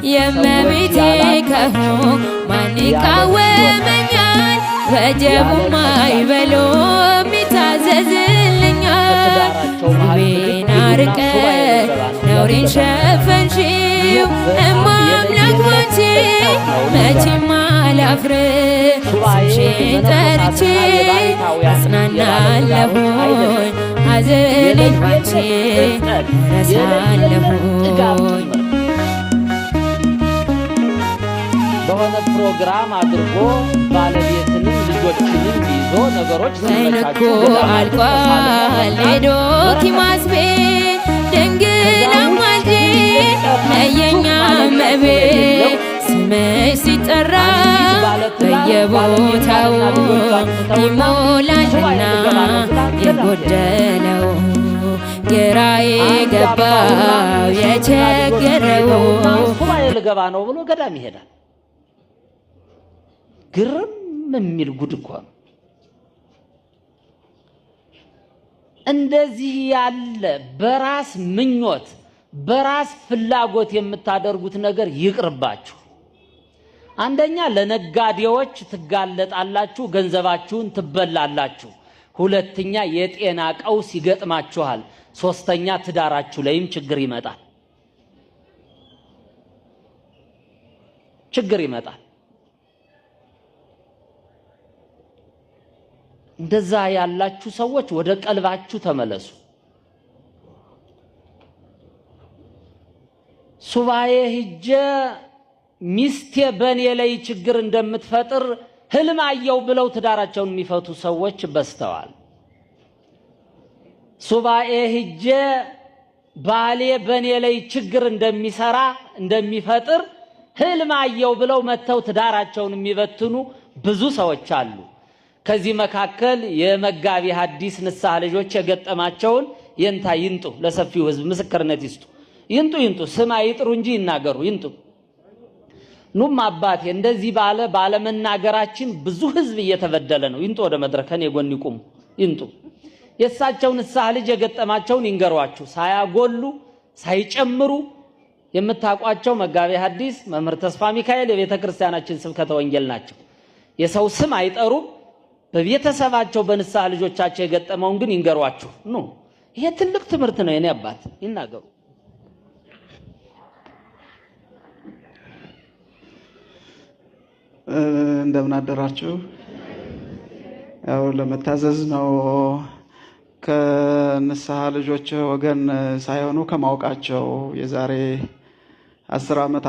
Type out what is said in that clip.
የመቤቴ ከሆንኩ ማን ይቃወመኛል? ወጀቡም አይበሎም ይታዘዝልኛል። ልቤን አርቀሽ ነውሬን ሸፈንሽው እማምላክ ባንቺ መቼም አላፍርም። ስምሽን ጠርቼ እጽናናለሁኝ ሐዘኔን ባንቺ እረሳለሁኝ። በሆነ ፕሮግራም አድርጎ ባለቤትንም ልጆችንም ይዞ ነገሮች ወይንኮ አልቋል ዶኪማስ ቤት ድንግል አማልጅ ነየኛ እመቤት ስምሽ ሲጠራ በየቦታው ይሞላልና የጎደለው ግራ የገባው የቸገረው ልገባ ነው ብሎ ገዳም ይሄዳል። ግርም የሚል ጉድ እኮ ነው። እንደዚህ ያለ በራስ ምኞት በራስ ፍላጎት የምታደርጉት ነገር ይቅርባችሁ። አንደኛ ለነጋዴዎች ትጋለጣላችሁ፣ ገንዘባችሁን ትበላላችሁ። ሁለተኛ የጤና ቀውስ ይገጥማችኋል። ሶስተኛ ትዳራችሁ ላይም ችግር ይመጣል። እንደዛ ያላችሁ ሰዎች ወደ ቀልባችሁ ተመለሱ። ሱባኤ ሂጄ ሚስቴ በኔ ላይ ችግር እንደምትፈጥር ህልም አየው ብለው ትዳራቸውን የሚፈቱ ሰዎች በዝተዋል። ሱባኤ ሂጄ ባሌ በኔ ላይ ችግር እንደሚፈጥር ህልም አየው ብለው መተው ትዳራቸውን የሚበትኑ ብዙ ሰዎች አሉ። ከዚህ መካከል የመጋቢ ሐዲስ ንስሐ ልጆች የገጠማቸውን የንታ ይንጡ፣ ለሰፊው ህዝብ ምስክርነት ይስጡ። ይንጡ ስም አይጥሩ እንጂ ይናገሩ። ይንጡ ኑም አባቴ እንደዚህ ባለመናገራችን ብዙ ህዝብ እየተበደለ ነው። ይንጡ ወደ መድረክ ከኔ ጎን ይቁሙ። ይንጡ የእሳቸው ንስሐ ልጅ የገጠማቸውን ይንገሯችሁ፣ ሳያጎሉ ሳይጨምሩ። የምታውቋቸው መጋቢ ሐዲስ መምህር ተስፋ ሚካኤል የቤተ ክርስቲያናችን ስብከተ ወንጌል ናቸው። የሰው ስም አይጠሩም። በቤተሰባቸው በንስሐ ልጆቻቸው የገጠመውን ግን ይንገሯችሁ። ኑ ይሄ ትልቅ ትምህርት ነው። የኔ አባት ይናገሩ። እንደምን አደራችሁ? ያው ለመታዘዝ ነው። ከንስሐ ልጆች ወገን ሳይሆኑ ከማውቃቸው የዛሬ 10 ዓመት